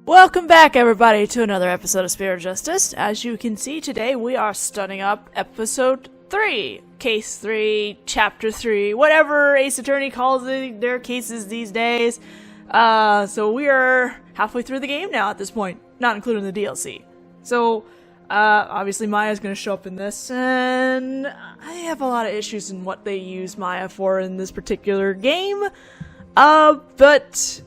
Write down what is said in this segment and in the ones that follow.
Welcome back, everybody, to another episode of Spirit of Justice. As you can see, today we are starting up Episode 3, Case 3, Chapter 3, whatever Ace Attorney calls their cases these days. So we are halfway through the game now at this point, not including the DLC. So, obviously Maya's going to show up in this, and I have a lot of issues in what they use Maya for in this particular game. But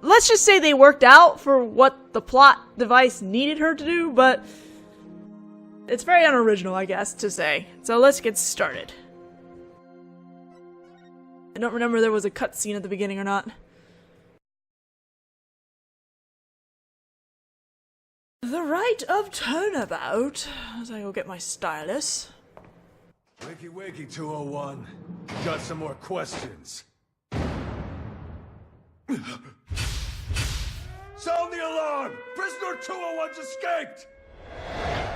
let's just say they worked out for what the plot device needed her to do, but it's very unoriginal, I guess, to say. So let's get started. I don't remember there was a cutscene at the beginning or not. The rite of turnabout. As I go get my stylus. Wakey wakey, 201. Got some more questions. Sound the alarm! Prisoner 201's escaped!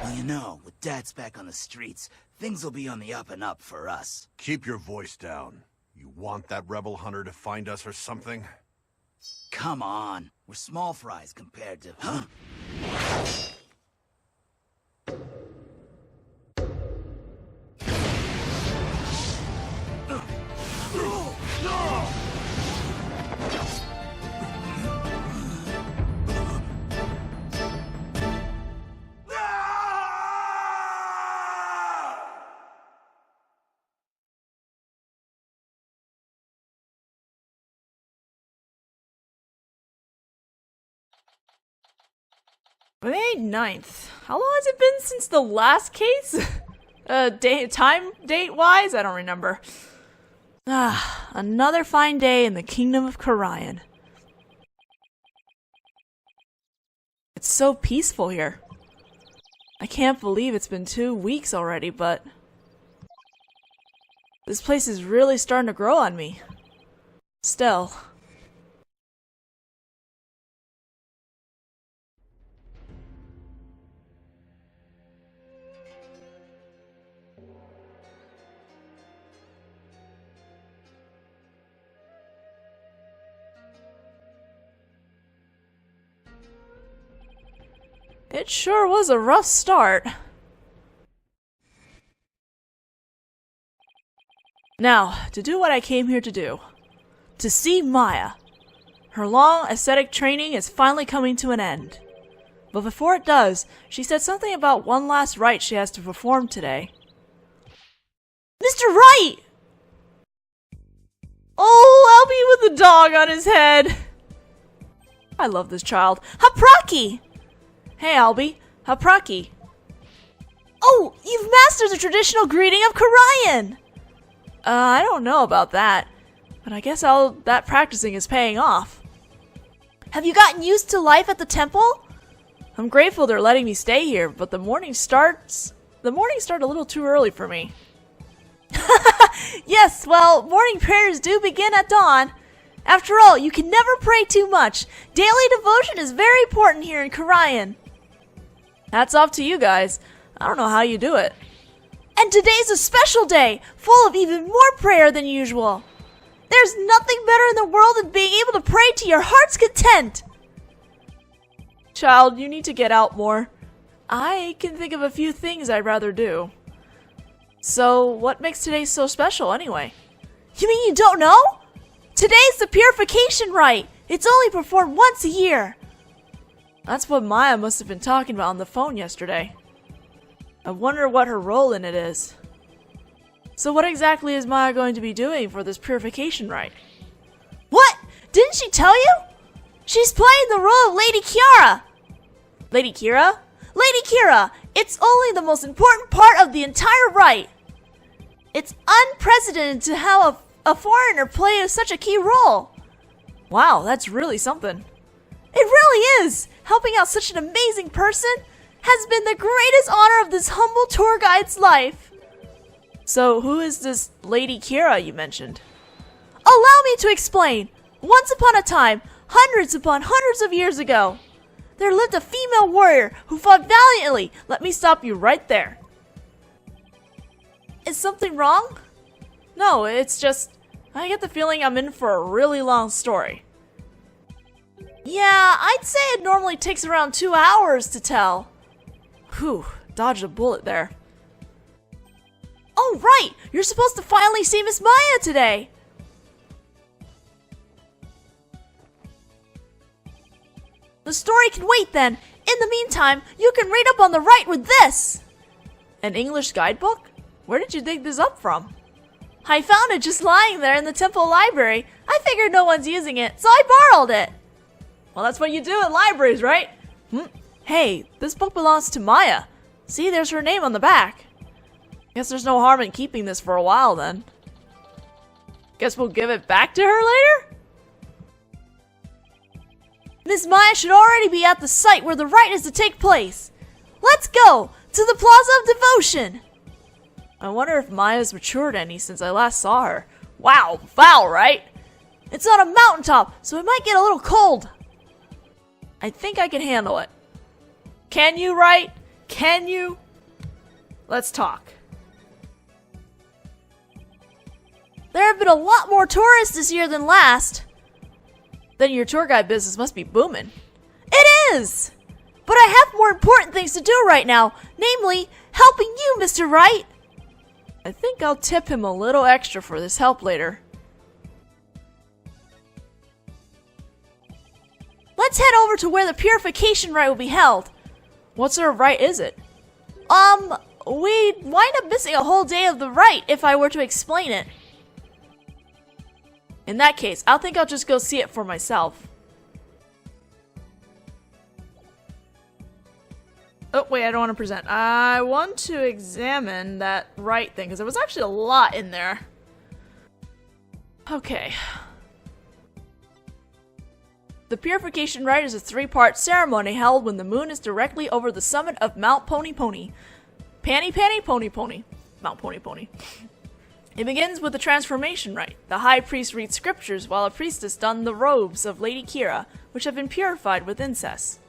Well, you know, with Dad's back on the streets, things will be on the up and up for us. Keep your voice down. You want that rebel hunter to find us or something? Come on, we're small fries compared to... Huh? May 9th. How long has it been since the last case? Date-wise? I don't remember. Another fine day in the kingdom of Khura'in. It's so peaceful here. I can't believe it's been 2 weeks already, but this place is really starting to grow on me. Still. It sure was a rough start. Now, to do what I came here to do. To see Maya. Her long ascetic training is finally coming to an end. But before it does, she said something about one last rite she has to perform today. Mr. Wright! Oh, Albie with a dog on his head. I love this child. Hapraki! Hey, Albie. Hapraki. Oh, you've mastered the traditional greeting of Khura'in! I don't know about that, but I guess all that practicing is paying off. Have you gotten used to life at the temple? I'm grateful they're letting me stay here, but the morning started a little too early for me. Yes, well, morning prayers do begin at dawn. After all, you can never pray too much. Daily devotion is very important here in Khura'in. Hats off to you guys. I don't know how you do it. And today's a special day, full of even more prayer than usual. There's nothing better in the world than being able to pray to your heart's content. Child, you need to get out more. I can think of a few things I'd rather do. So, what makes today so special anyway? You mean you don't know? Today's the purification rite. It's only performed once a year. That's what Maya must have been talking about on the phone yesterday. I wonder what her role in it is. So what exactly is Maya going to be doing for this purification rite? What? Didn't she tell you? She's playing the role of Lady Kiara. Lady Kira? Lady Kira! It's only the most important part of the entire rite. It's unprecedented to have a foreigner play such a key role. Wow, that's really something. It really is! Helping out such an amazing person has been the greatest honor of this humble tour guide's life. So, who is this Lady Kira you mentioned? Allow me to explain. Once upon a time, hundreds upon hundreds of years ago, there lived a female warrior who fought valiantly. Let me stop you right there. Is something wrong? No, it's just, I get the feeling I'm in for a really long story. Yeah, I'd say it normally takes around 2 hours to tell. Whew, dodged a bullet there. Oh, right! You're supposed to finally see Miss Maya today! The story can wait then. In the meantime, you can read up on the rite with this! An English guidebook? Where did you dig this up from? I found it just lying there in the temple library. I figured no one's using it, so I borrowed it. Well, that's what you do at libraries, right? Hey, this book belongs to Maya. See, there's her name on the back. Guess there's no harm in keeping this for a while then. Guess we'll give it back to her later? Miss Maya should already be at the site where the rite is to take place. Let's go to the Plaza of Devotion. I wonder if Maya's matured any since I last saw her. Wow, foul, right? It's on a mountaintop, so it might get a little cold. I think I can handle it. Can you, right? Can you? Let's talk. There have been a lot more tourists this year than last. Then your tour guide business must be booming. It is! But I have more important things to do right now, namely, helping you, Mr. Wright. I think I'll tip him a little extra for this help later. Let's head over to where the purification rite will be held. What sort of rite is it? We'd wind up missing a whole day of the rite if I were to explain it. In that case, I think I'll just go see it for myself. Oh, wait, I don't want to present. I want to examine that rite thing, because there was actually a lot in there. Okay. The purification rite is a 3-part ceremony held when the moon is directly over the summit of Mount Pony Pony. Panny Panny Pony Pony. Mount Pony Pony. It begins with the transformation rite. The high priest reads scriptures while a priestess dons the robes of Lady Kira, which have been purified with incest.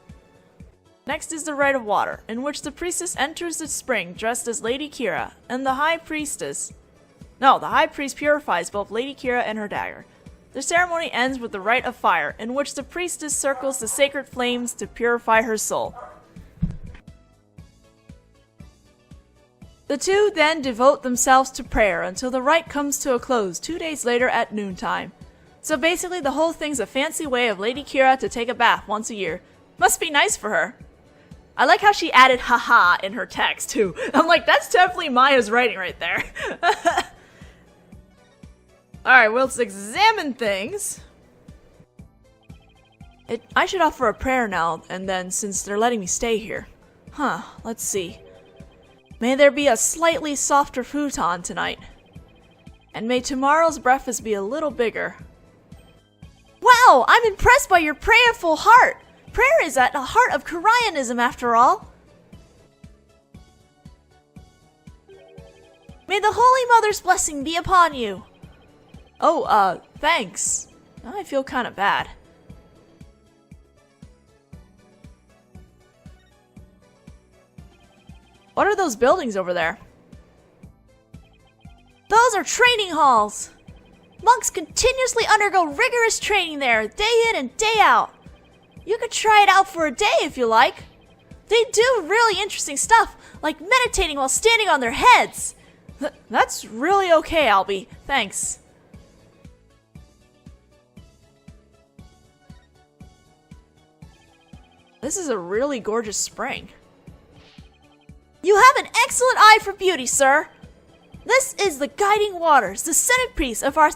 Next is the rite of water, in which the priestess enters the spring dressed as Lady Kira, and the high priest purifies both Lady Kira and her dagger. The ceremony ends with the rite of fire, in which the priestess circles the sacred flames to purify her soul. The two then devote themselves to prayer until the rite comes to a close 2 days later at noontime. So basically the whole thing's a fancy way of Lady Kira to take a bath once a year. Must be nice for her. I like how she added haha in her text too. I'm like, that's definitely Maya's writing right there. Alright, well, let's examine things. I should offer a prayer now and then since they're letting me stay here. Let's see. May there be a slightly softer futon tonight. And may tomorrow's breakfast be a little bigger. Wow, I'm impressed by your prayerful heart. Prayer is at the heart of Khura'inism after all. May the Holy Mother's blessing be upon you. Oh, thanks. I feel kind of bad. What are those buildings over there? Those are training halls. Monks continuously undergo rigorous training there, day in and day out. You could try it out for a day if you like. They do really interesting stuff, like meditating while standing on their heads. That's really okay, Albie. Thanks. This is a really gorgeous spring. You have an excellent eye for beauty, sir. This is the guiding waters, the centerpiece of our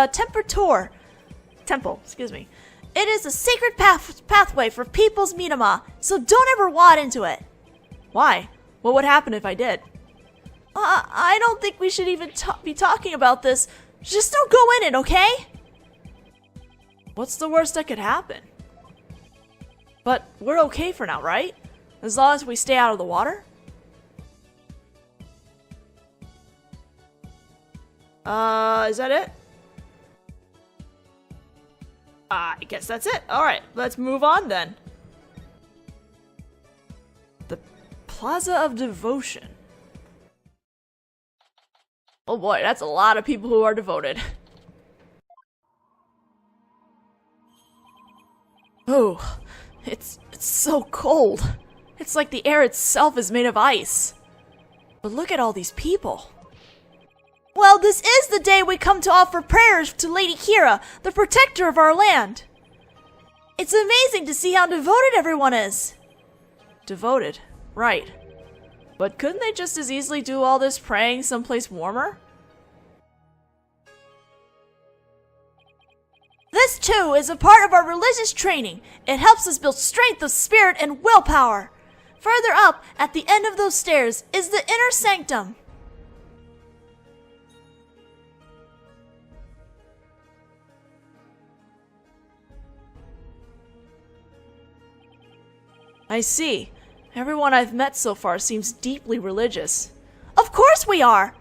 temple. It is a sacred pathway for people's minama, so don't ever wade into it. Why? What would happen if I did? I don't think we should even be talking about this. Just don't go in it, okay? What's the worst that could happen? But we're okay for now, right? As long as we stay out of the water? Is that it? I guess that's it. Alright, let's move on then. The Plaza of Devotion. Oh boy, that's a lot of people who are devoted. Oh, it's so cold. It's like the air itself is made of ice. But look at all these people. Well, this is the day we come to offer prayers to Lady Kira, the protector of our land. It's amazing to see how devoted everyone is. Devoted, right. But couldn't they just as easily do all this praying someplace warmer? This too is a part of our religious training. It helps us build strength of spirit and willpower. Further up, at the end of those stairs, is the inner sanctum. I see. Everyone I've met so far seems deeply religious. Of course we are!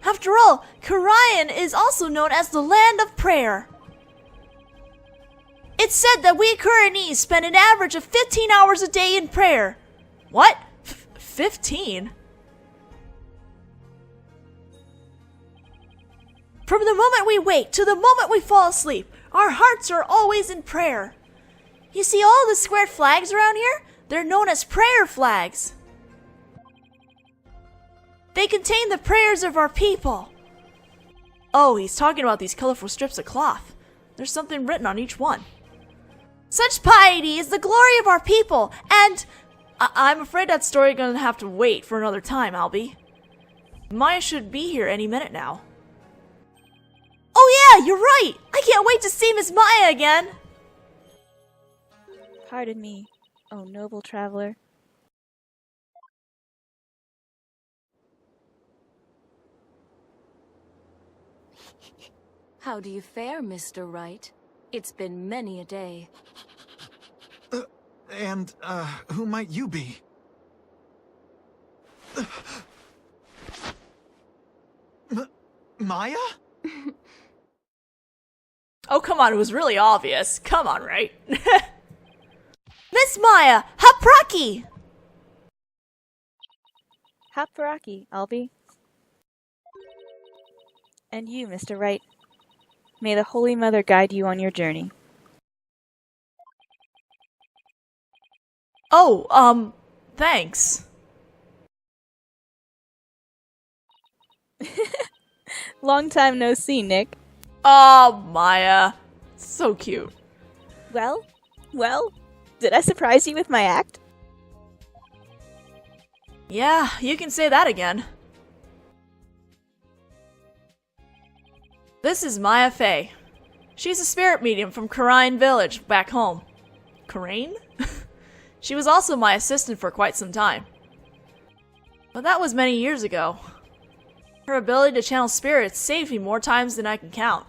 After all, Khura'in is also known as the Land of Prayer. It's said that we Khura'in spend an average of 15 hours a day in prayer. What? 15? From the moment we wake to the moment we fall asleep, our hearts are always in prayer. You see all the squared flags around here? They're known as prayer flags. They contain the prayers of our people. Oh, he's talking about these colorful strips of cloth. There's something written on each one. Such piety is the glory of our people, and I'm afraid that story is gonna have to wait for another time, Albie. Maya should be here any minute now. Oh yeah, you're right! I can't wait to see Miss Maya again! Pardon me, oh noble traveler. How do you fare, Mr. Wright? It's been many a day. And who might you be? Maya? Oh, come on, it was really obvious. Come on, right? Miss Maya, Hapraki! Haparaki, Albie. And you, Mr. Wright. May the Holy Mother guide you on your journey. Oh, thanks. Long time no see, Nick. Oh, Maya. So cute. Well, did I surprise you with my act? Yeah, you can say that again. This is Maya Fey. She's a spirit medium from Khura'in village back home. Khura'in? She was also my assistant for quite some time. But that was many years ago. Her ability to channel spirits saved me more times than I can count.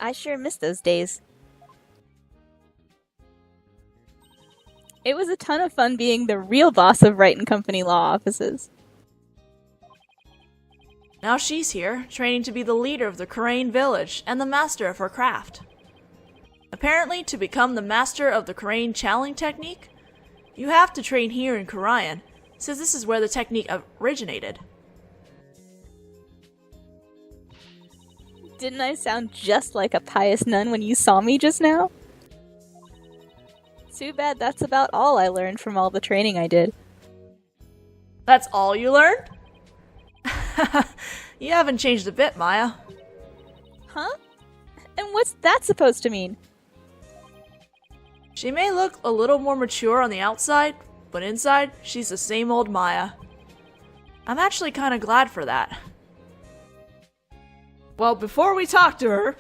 I sure miss those days. It was a ton of fun being the real boss of Wright & Company law offices. Now she's here, training to be the leader of the Khura'in village and the master of her craft. Apparently, to become the master of the Khura'in channeling technique, you have to train here in Khura'in, since this is where the technique originated. Didn't I sound just like a pious nun when you saw me just now? Too bad that's about all I learned from all the training I did. That's all you learned? You haven't changed a bit, Maya. Huh? And what's that supposed to mean? She may look a little more mature on the outside, but inside, she's the same old Maya. I'm actually kinda glad for that. Well, before we talk to her...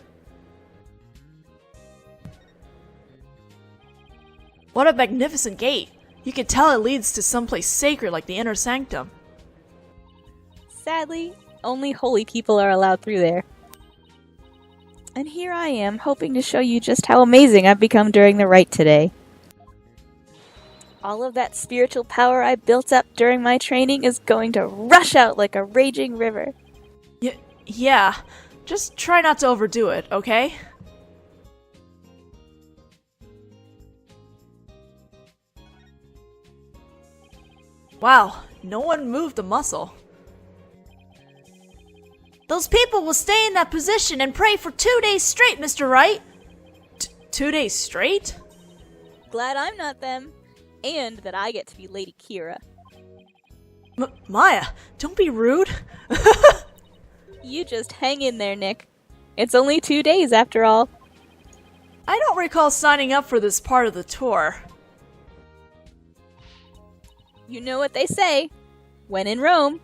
What a magnificent gate! You can tell it leads to someplace sacred like the inner sanctum. Sadly, only holy people are allowed through there. And here I am, hoping to show you just how amazing I've become during the rite today. All of that spiritual power I built up during my training is going to rush out like a raging river. Yeah. Just try not to overdo it, okay? Wow, no one moved a muscle. Those people will stay in that position and pray for 2 days straight, Mr. Wright. 2 days straight? Glad I'm not them. And that I get to be Lady Kira. Maya, don't be rude. You just hang in there, Nick. It's only 2 days after all. I don't recall signing up for this part of the tour. You know what they say. When in Rome.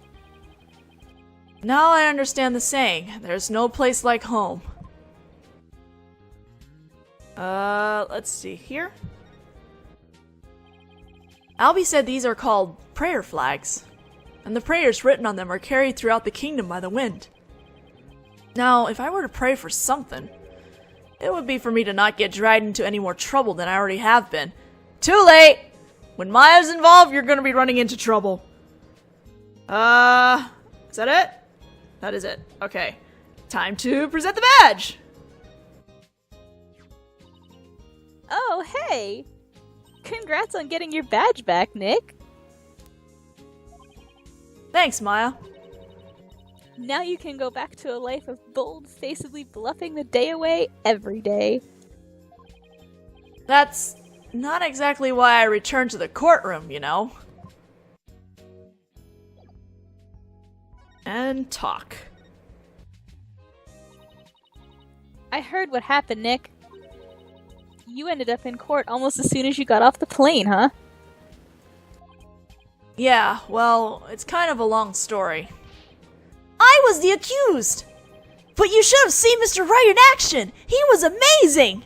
Now I understand the saying, there's no place like home. Let's see here. Albie said these are called prayer flags, and the prayers written on them are carried throughout the kingdom by the wind. Now, if I were to pray for something, it would be for me to not get dragged into any more trouble than I already have been. Too late! When Maya's involved, you're gonna be running into trouble. Is that it? That is it. Okay. Time to present the badge! Oh, hey! Congrats on getting your badge back, Nick. Thanks, Maya. Now you can go back to a life of bold-facedly bluffing the day away every day. That's not exactly why I returned to the courtroom, you know. And talk. I heard what happened, Nick. You ended up in court almost as soon as you got off the plane, huh? Yeah, well, it's kind of a long story. I was the accused! But you should have seen Mr. Wright in action! He was amazing!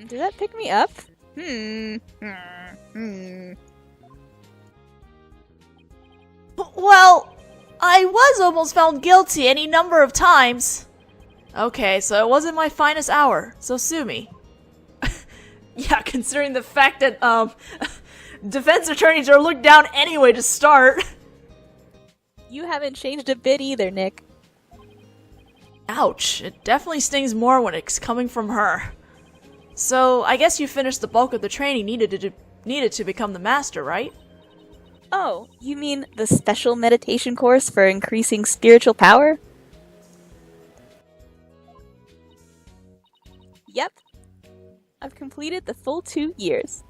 Did that pick me up? Well, I was almost found guilty any number of times. Okay, so it wasn't my finest hour, so sue me. Yeah, considering the fact that, defense attorneys are looked down anyway to start. You haven't changed a bit either, Nick. Ouch, it definitely stings more when it's coming from her. So, I guess you finished the bulk of the training needed to become the master, right? Oh, you mean the special meditation course for increasing spiritual power? Yep. I've completed the full 2 years.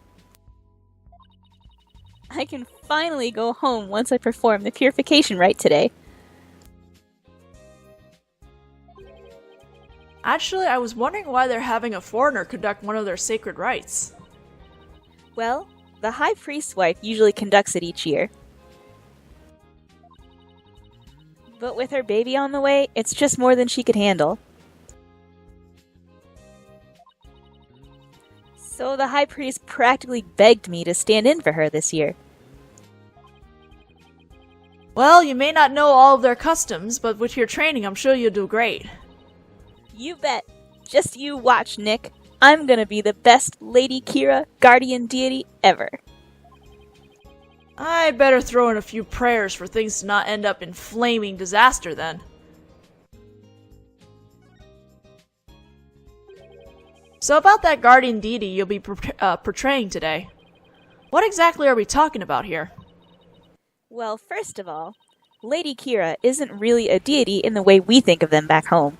I can finally go home once I perform the purification rite today. Actually, I was wondering why they're having a foreigner conduct one of their sacred rites. Well, the High Priest's wife usually conducts it each year. But with her baby on the way, it's just more than she could handle. So the High Priest practically begged me to stand in for her this year. Well, you may not know all of their customs, but with your training, I'm sure you'll do great. You bet. Just you watch, Nick. I'm gonna be the best Lady Kira guardian deity ever. I better throw in a few prayers for things to not end up in flaming disaster then. So about that guardian deity you'll be portraying today. What exactly are we talking about here? Well, first of all, Lady Kira isn't really a deity in the way we think of them back home.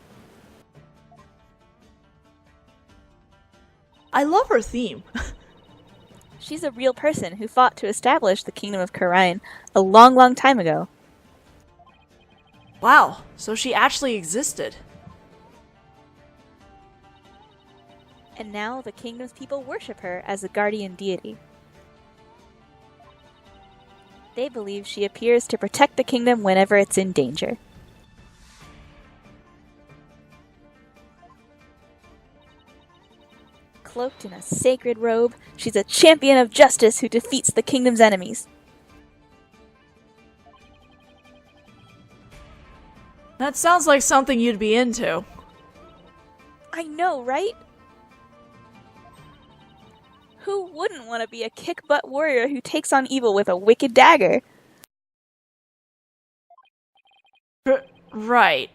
I love her theme. She's a real person who fought to establish the kingdom of Khura'in a long, long time ago. Wow, so she actually existed. And now the kingdom's people worship her as a guardian deity. They believe she appears to protect the kingdom whenever it's in danger. Cloaked in a sacred robe, she's a champion of justice who defeats the kingdom's enemies. That sounds like something you'd be into. I know, right? Who wouldn't want to be a kick-butt warrior who takes on evil with a wicked dagger? Right.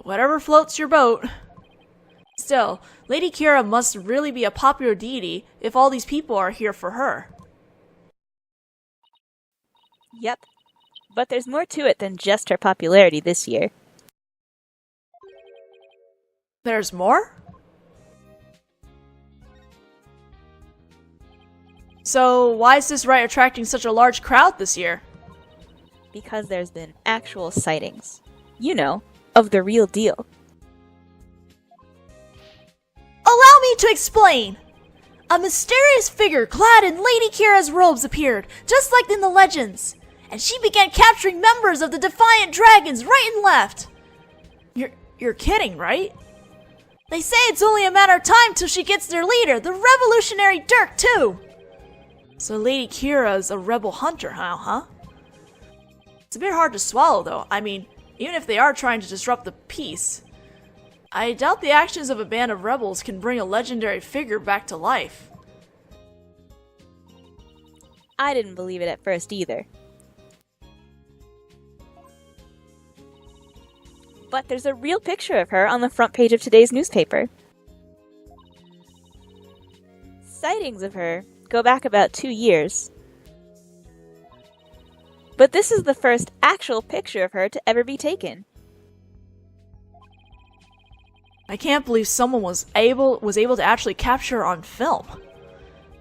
Whatever floats your boat. Still, Lady Kira must really be a popular deity if all these people are here for her. Yep. But there's more to it than just her popularity this year. There's more? So, why is this rite attracting such a large crowd this year? Because there's been actual sightings. You know, of the real deal. Allow me to explain! A mysterious figure clad in Lady Kira's robes appeared, just like in the legends, and she began capturing members of the Defiant Dragons right and left. You're kidding, right? They say it's only a matter of time till she gets their leader, the revolutionary Dirk, too! So Lady Kira's a rebel hunter, huh? It's a bit hard to swallow, though. I mean, even if they are trying to disrupt the peace, I doubt the actions of a band of rebels can bring a legendary figure back to life. I didn't believe it at first either. But there's a real picture of her on the front page of today's newspaper. Sightings of her go back about 2 years. But this is the first actual picture of her to ever be taken. I can't believe someone was able to actually capture her on film.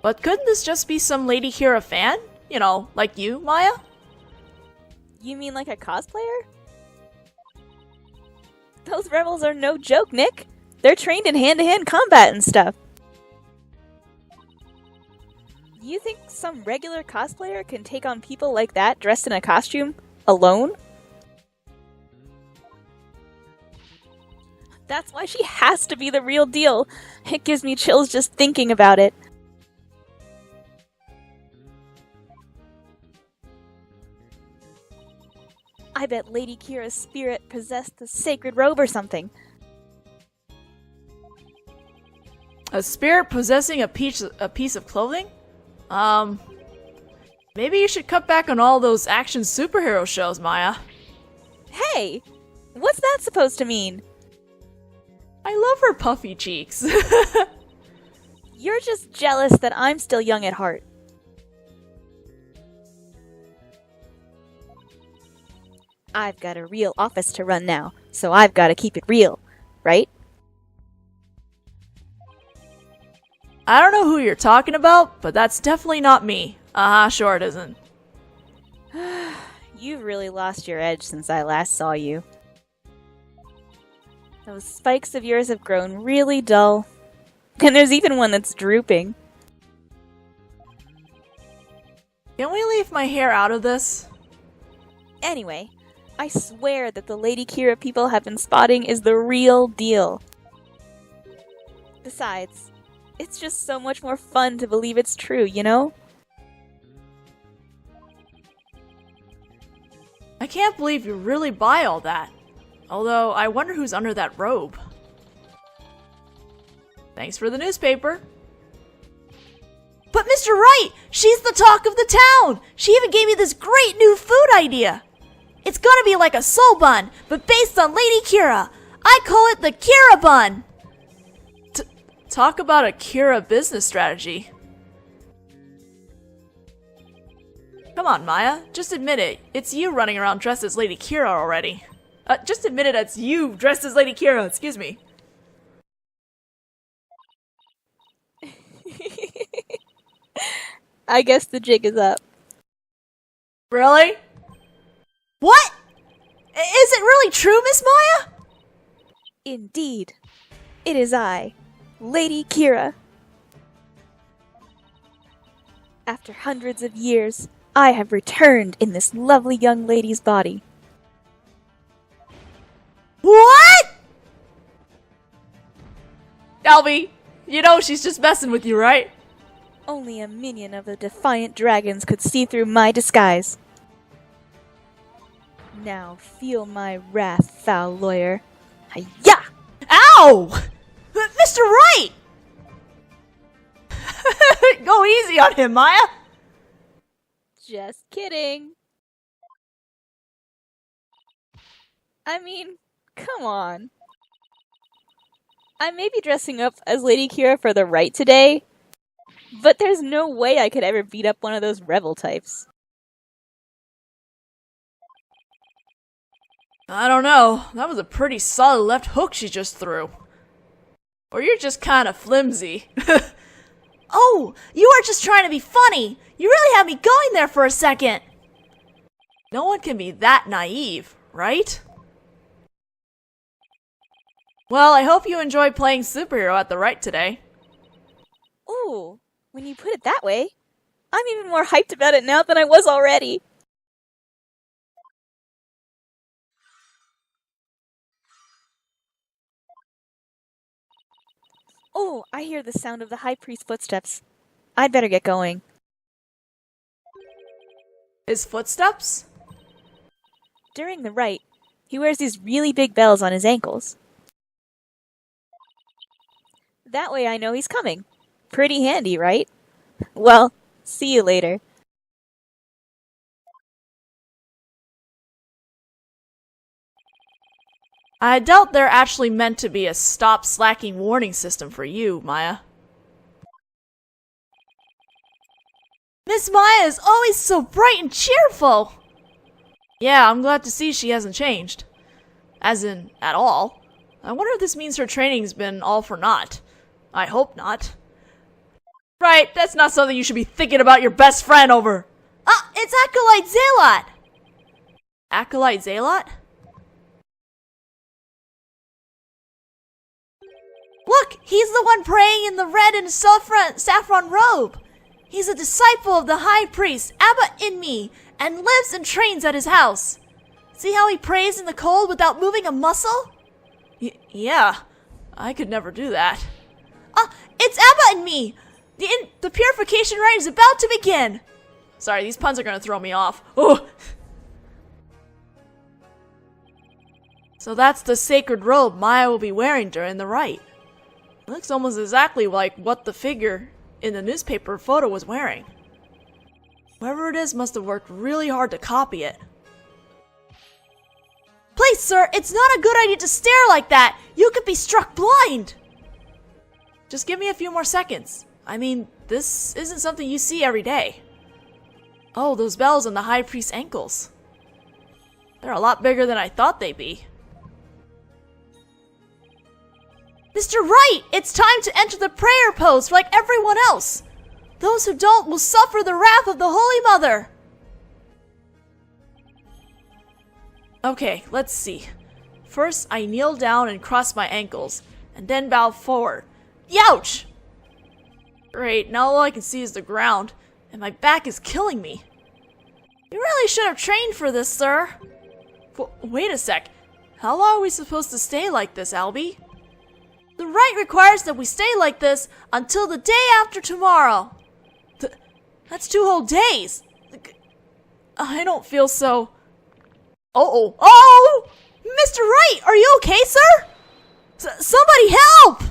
But couldn't this just be some Lady Kira fan? You know, like you, Maya? You mean like a cosplayer? Those rebels are no joke, Nick. They're trained in hand-to-hand combat and stuff. You think some regular cosplayer can take on people like that dressed in a costume? Alone? That's why she has to be the real deal. It gives me chills just thinking about it. I bet Lady Kira's spirit possessed the sacred robe or something. A spirit possessing a piece of clothing? Maybe you should cut back on all those action superhero shows, Maya. Hey! What's that supposed to mean? I love her puffy cheeks. You're just jealous that I'm still young at heart. I've got a real office to run now, so I've got to keep it real, right? I don't know who you're talking about, but that's definitely not me. Sure it isn't. You've really lost your edge since I last saw you. Those spikes of yours have grown really dull. And there's even one that's drooping. Can we leave my hair out of this? Anyway, I swear that the Lady Kira people have been spotting is the real deal. Besides, it's just so much more fun to believe it's true, you know? I can't believe you really buy all that. Although, I wonder who's under that robe. Thanks for the newspaper. But Mr. Wright, she's the talk of the town! She even gave me this great new food idea! It's gonna be like a soul bun, but based on Lady Kira. I call it the Kira bun! Talk about a Kira business strategy. Come on, Maya. Just admit it. It's you running around dressed as Lady Kira already. Just admit it, it's you dressed as Lady Kira, excuse me. I guess the jig is up. Really? What? Is it really true, Miss Maya? Indeed. It is I, Lady Kira. After hundreds of years, I have returned in this lovely young lady's body. What? Albie, you know she's just messing with you, right? Only a minion of the Defiant Dragons could see through my disguise. Now feel my wrath, foul lawyer. Hi-ya! Ow! Mr. Wright! Go easy on him, Maya! Just kidding. I mean, come on. I may be dressing up as Lady Kira for the rite today, but there's no way I could ever beat up one of those rebel types. I don't know. That was a pretty solid left hook she just threw. Or you're just kind of flimsy. Oh, you are just trying to be funny. You really had me going there for a second. No one can be that naive, right? Well, I hope you enjoyed playing superhero at the rite today. Ooh, when you put it that way, I'm even more hyped about it now than I was already. Oh, I hear the sound of the High Priest's footsteps. I'd better get going. His footsteps? During the rite, he wears these really big bells on his ankles. That way I know he's coming. Pretty handy, right? Well, see you later. I doubt they're actually meant to be a stop slacking warning system for you, Maya. Miss Maya is always so bright and cheerful! Yeah, I'm glad to see she hasn't changed. As in, at all. I wonder if this means her training's been all for naught. I hope not. Right, that's not something you should be thinking about your best friend over. Ah, it's Acolyte Zealot! Acolyte Zealot? Look, he's the one praying in the red and saffron robe. He's a disciple of the High Priest, Abba Inmi, and lives and trains at his house. See how he prays in the cold without moving a muscle? Yeah, I could never do that. It's Abba and me! The purification rite is about to begin! Sorry, these puns are gonna throw me off. Oh. So that's the sacred robe Maya will be wearing during the rite. Looks almost exactly like what the figure in the newspaper photo was wearing. Whoever it is must have worked really hard to copy it. Please, sir, it's not a good idea to stare like that! You could be struck blind! Just give me a few more seconds. I mean, this isn't something you see every day. Oh, those bells on the High Priest's ankles. They're a lot bigger than I thought they'd be. Mr. Wright, it's time to enter the prayer post like everyone else. Those who don't will suffer the wrath of the Holy Mother. Okay, let's see. First, I kneel down and cross my ankles, and then bow forward. Youch! Great, now all I can see is the ground, and my back is killing me. You really should have trained for this, sir. Wait a sec. How long are we supposed to stay like this, Albie? The rite requires that we stay like this until the day after tomorrow. That's 2 whole days. I don't feel so... Oh! Mr. Wright, are you okay, sir? Somebody help!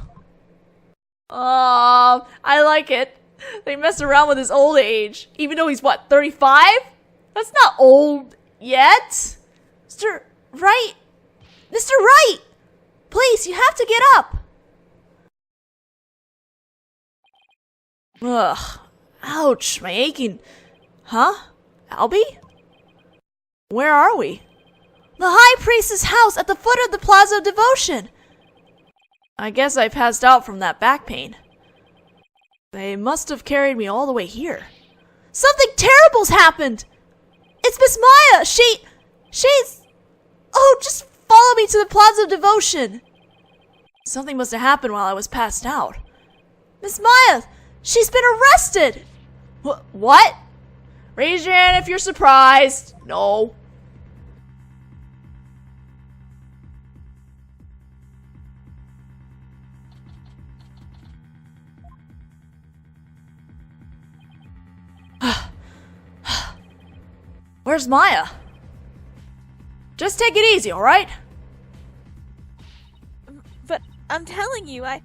I like it. They mess around with his old age. Even though he's, what, 35? That's not old yet. Mr. Wright! Mr. Wright! Please, you have to get up! Ugh. Ouch, my aching... Huh? Albie? Where are we? The High Priest's house at the foot of the Plaza of Devotion! I guess I passed out from that back pain. They must have carried me all the way here. Something terrible's happened! It's Miss Maya! She's... Oh, just follow me to the Plaza of Devotion! Something must have happened while I was passed out. Miss Maya! She's been arrested! What? Raise your hand if you're surprised. No. Where's Maya? Just take it easy, alright? But I'm telling you, I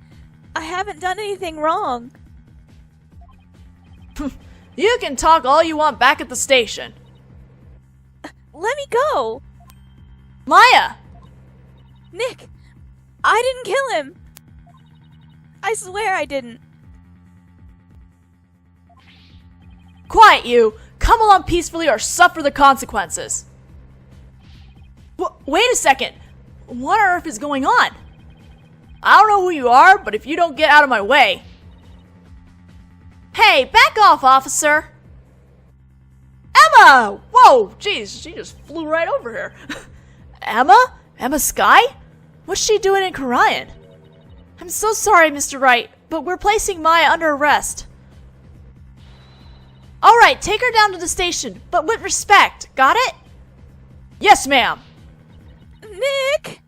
haven't done anything wrong. You can talk all you want back at the station. Let me go! Maya! Nick! I didn't kill him! I swear I didn't. Quiet, you! Come along peacefully or suffer the consequences. Wait a second! What on earth is going on? I don't know who you are, but if you don't get out of my way... Hey, back off, officer! Emma! Whoa, jeez, she just flew right over here. Emma? Emma Sky? What's she doing in Khura'in? I'm so sorry, Mr. Wright, but we're placing Maya under arrest. Alright, take her down to the station, but with respect, got it? Yes, ma'am! Nick!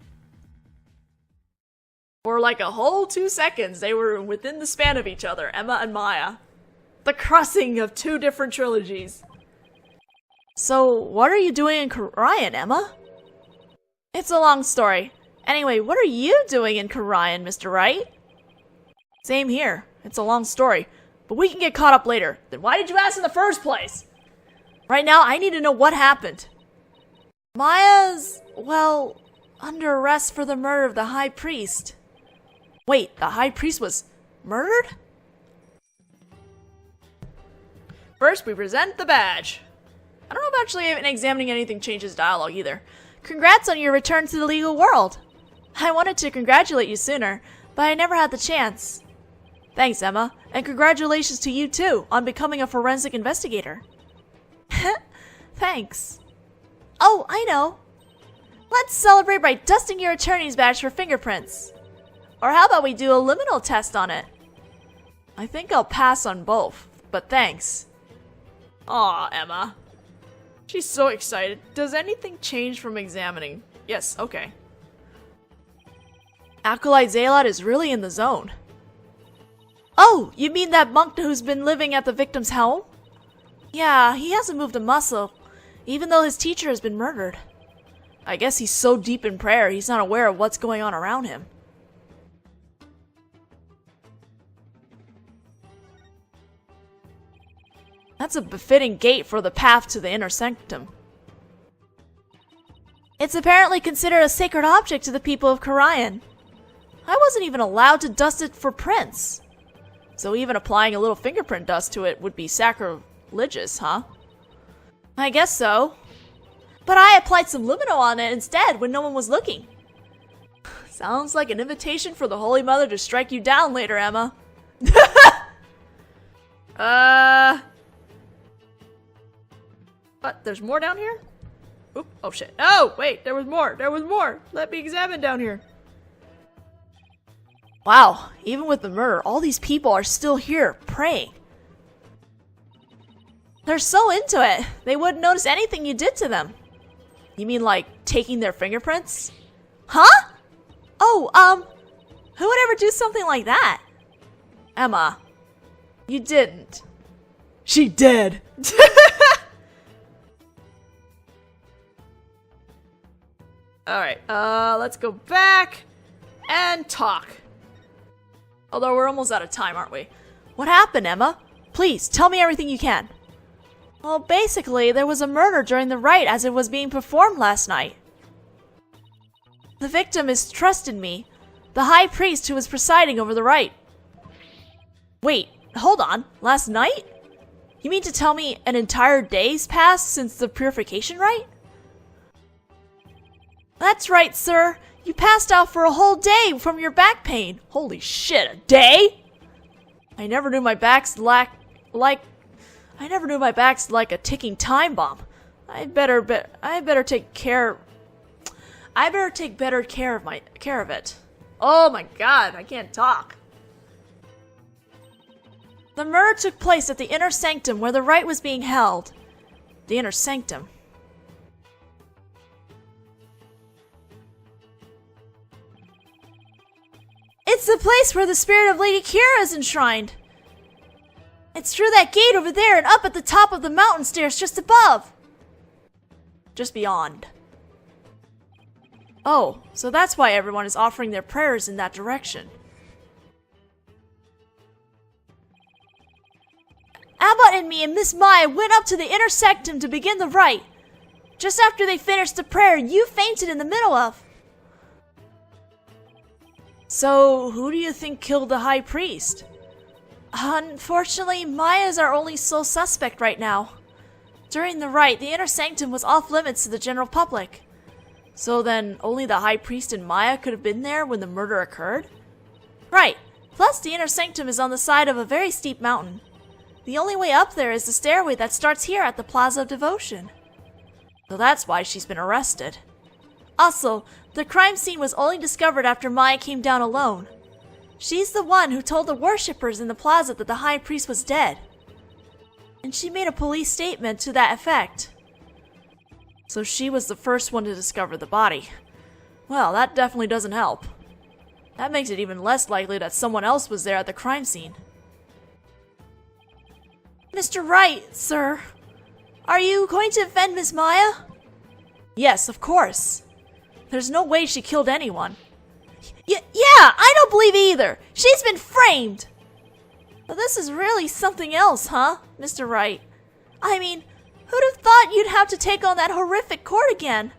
For like a whole 2 seconds, they were within the span of each other, Emma and Maya. The crossing of 2 different trilogies. So, what are you doing in Khura'in, Emma? It's a long story. Anyway, what are you doing in Khura'in, Mr. Wright? Same here. It's a long story. But we can get caught up later. Then why did you ask in the first place? Right now, I need to know what happened. Maya's, well, under arrest for the murder of the High Priest. Wait, the High Priest was murdered? First, we present the badge. I don't know if actually examining anything changes dialogue either. Congrats on your return to the legal world. I wanted to congratulate you sooner, but I never had the chance. Thanks, Emma, and congratulations to you too on becoming a forensic investigator. Thanks. Oh, I know. Let's celebrate by dusting your attorney's badge for fingerprints. Or how about we do a liminal test on it? I think I'll pass on both, but thanks. Aw, Emma. She's so excited. Does anything change from examining? Yes, okay. Acolyte Zalot is really in the zone. Oh, you mean that monk who's been living at the victim's home? Yeah, he hasn't moved a muscle, even though his teacher has been murdered. I guess he's so deep in prayer he's not aware of what's going on around him. That's a befitting gate for the path to the inner sanctum. It's apparently considered a sacred object to the people of Khura'in. I wasn't even allowed to dust it for prints. So even applying a little fingerprint dust to it would be sacrilegious, huh? I guess so. But I applied some luminol on it instead when no one was looking. Sounds like an invitation for the Holy Mother to strike you down later, Emma. What? There's more down here? Oop. Oh shit. Oh, wait, there was more. There was more. Let me examine down here. Wow, even with the murder, all these people are still here, praying. They're so into it, they wouldn't notice anything you did to them. You mean like taking their fingerprints? Huh? Oh, who would ever do something like that? Emma, you didn't. She did. Alright, let's go back and talk. Although we're almost out of time, aren't we? What happened, Emma? Please, tell me everything you can. Well, basically, there was a murder during the rite as it was being performed last night. The victim is trusted me, the high priest who was presiding over the rite. Wait, hold on. Last night? You mean to tell me an entire day's passed since the purification rite? That's right, sir. You passed out for a whole day from your back pain. Holy shit, a day? I never knew my back's like a ticking time bomb. I better take better care of it. Oh my god, I can't talk. The murder took place at the inner sanctum where the rite was being held. The inner sanctum. It's the place where the spirit of Lady Kira is enshrined. It's through that gate over there and up at the top of the mountain stairs just above. Just beyond. Oh, so that's why everyone is offering their prayers in that direction. Abbott and me and Miss Maya went up to the inner sanctum to begin the rite. Just after they finished the prayer, you fainted in the middle of. So, who do you think killed the high priest? Unfortunately, Maya's our only sole suspect right now. During the rite, the inner sanctum was off limits to the general public. So then, only the high priest and Maya could have been there when the murder occurred? Right. Plus, the inner sanctum is on the side of a very steep mountain. The only way up there is the stairway that starts here at the Plaza of Devotion. So that's why she's been arrested. Also, the crime scene was only discovered after Maya came down alone. She's the one who told the worshippers in the plaza that the high priest was dead. And she made a police statement to that effect. So she was the first one to discover the body. Well, that definitely doesn't help. That makes it even less likely that someone else was there at the crime scene. Mr. Wright, sir. Are you going to defend Miss Maya? Yes, of course. There's no way she killed anyone. Yeah, I don't believe either. She's been framed. But this is really something else, huh, Mr. Wright? I mean, who'd have thought you'd have to take on that horrific court again?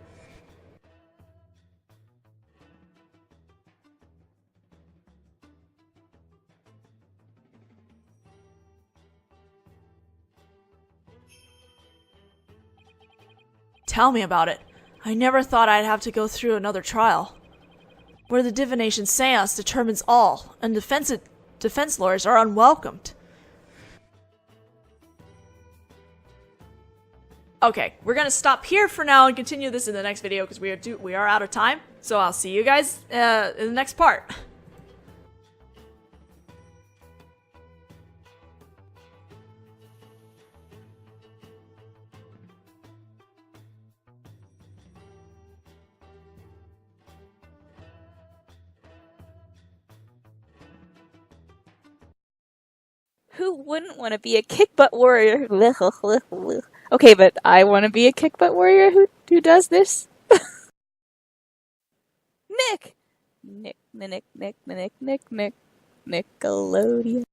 Tell me about it. I never thought I'd have to go through another trial, where the divination seance determines all, and defense lawyers are unwelcomed. Okay, we're gonna stop here for now and continue this in the next video because we are out of time. So I'll see you guys in the next part. Who wouldn't want to be a kick-butt warrior? Okay, but I want to be a kick-butt warrior who does this? Nick! Nickelodeon.